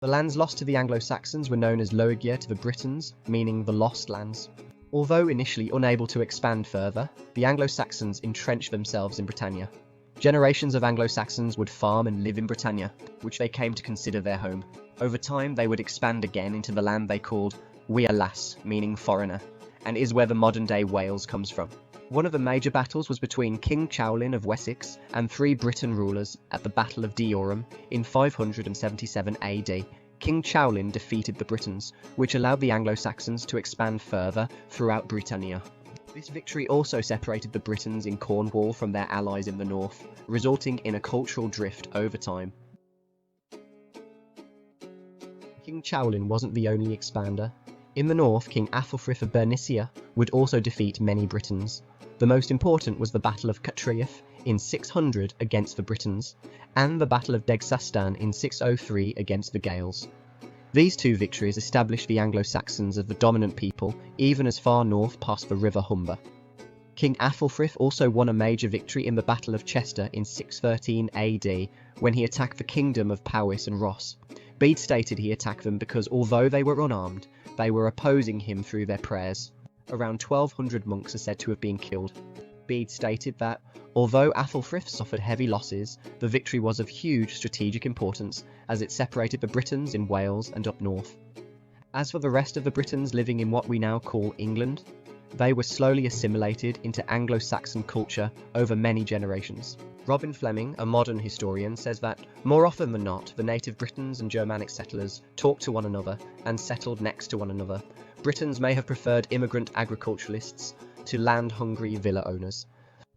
The lands lost to the Anglo-Saxons were known as Lloegyr to the Britons, meaning the lost lands. Although initially unable to expand further, the Anglo-Saxons entrenched themselves in Britannia. Generations of Anglo-Saxons would farm and live in Britannia, which they came to consider their home. Over time, they would expand again into the land they called Lloegyr las, meaning foreigner, and is where the modern-day Wales comes from. One of the major battles was between King Ceawlin of Wessex and 3 Briton rulers at the Battle of Diorum in 577 AD. King Ceawlin defeated the Britons, which allowed the Anglo-Saxons to expand further throughout Britannia. This victory also separated the Britons in Cornwall from their allies in the north, resulting in a cultural drift over time. King Ceawlin wasn't the only expander. In the north, King Athelfrith of Bernicia would also defeat many Britons. The most important was the Battle of Cattraeth in 600 against the Britons, and the Battle of Degsastan in 603 against the Gaels. These 2 victories established the Anglo-Saxons as the dominant people, even as far north past the River Humber. King Athelfrith also won a major victory in the Battle of Chester in 613 AD, when he attacked the kingdom of Powys and Ross. Bede stated he attacked them because although they were unarmed, they were opposing him through their prayers. Around 1,200 monks are said to have been killed. Bede stated that, although Athelfrith suffered heavy losses, the victory was of huge strategic importance as it separated the Britons in Wales and up north. As for the rest of the Britons living in what we now call England, they were slowly assimilated into Anglo-Saxon culture over many generations. Robin Fleming, a modern historian, says that, more often than not, the native Britons and Germanic settlers talked to one another and settled next to one another. Britons may have preferred immigrant agriculturalists to land-hungry villa owners.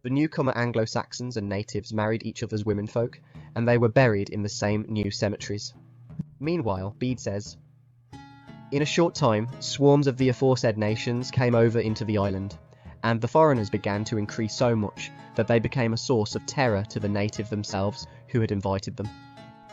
The newcomer Anglo-Saxons and natives married each other's womenfolk, and they were buried in the same new cemeteries. Meanwhile, Bede says, in a short time, swarms of the aforesaid nations came over into the island, and the foreigners began to increase so much that they became a source of terror to the native themselves who had invited them.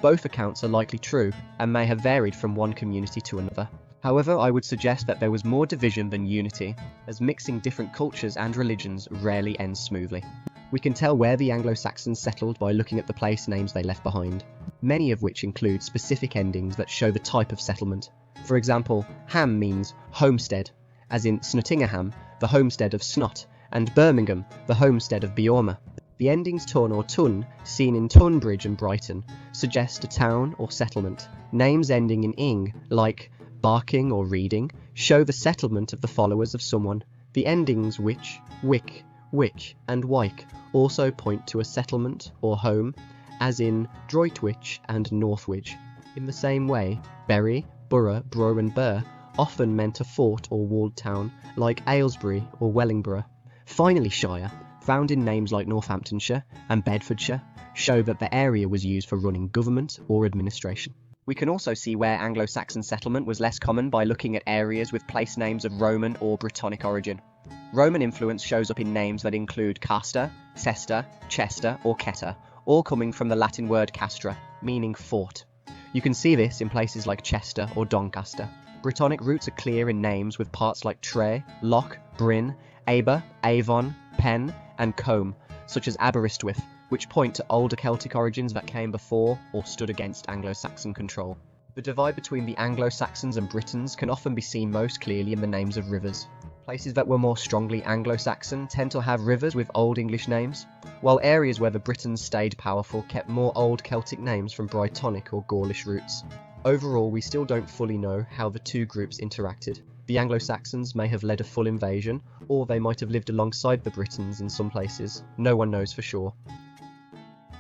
Both accounts are likely true, and may have varied from one community to another. However, I would suggest that there was more division than unity, as mixing different cultures and religions rarely ends smoothly. We can tell where the Anglo-Saxons settled by looking at the place names they left behind, many of which include specific endings that show the type of settlement. For example, Ham means homestead, as in Snottingham, the homestead of Snot, and Birmingham, the homestead of Beorma. The endings tun or tun, seen in Tunbridge and Brighton, suggest a town or settlement. Names ending in ing, like barking or reading, show the settlement of the followers of someone. The endings which, wick, witch, and wyke also point to a settlement or home, as in Droitwich and Northwich. In the same way, Bury, Borough, Bro and Burr often meant a fort or walled town, like Aylesbury or Wellingborough. Finally, shire, found in names like Northamptonshire and Bedfordshire, show that the area was used for running government or administration. We can also see where Anglo-Saxon settlement was less common by looking at areas with place names of Roman or Brittonic origin. Roman influence shows up in names that include Castor, Cester, Chester or Keter, all coming from the Latin word castra, meaning fort. You can see this in places like Chester or Doncaster. Brittonic roots are clear in names with parts like Tre, Loch, Bryn, Aber, Avon, Pen and Combe, such as Aberystwyth, which point to older Celtic origins that came before or stood against Anglo-Saxon control. The divide between the Anglo-Saxons and Britons can often be seen most clearly in the names of rivers. Places that were more strongly Anglo-Saxon tend to have rivers with Old English names, while areas where the Britons stayed powerful kept more Old Celtic names from Brittonic or Gaulish roots. Overall, we still don't fully know how the two groups interacted. The Anglo-Saxons may have led a full invasion, or they might have lived alongside the Britons in some places. No one knows for sure.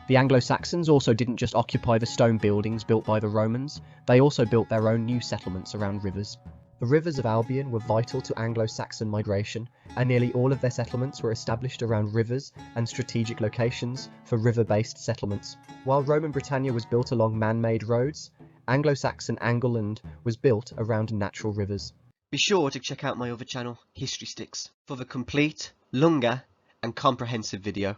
The Anglo-Saxons also didn't just occupy the stone buildings built by the Romans, they also built their own new settlements around rivers. The rivers of Albion were vital to Anglo-Saxon migration, and nearly all of their settlements were established around rivers and strategic locations for river-based settlements. While Roman Britannia was built along man-made roads, Anglo-Saxon Angleland was built around natural rivers. Be sure to check out my other channel, History Sticks, for the complete, longer and comprehensive video.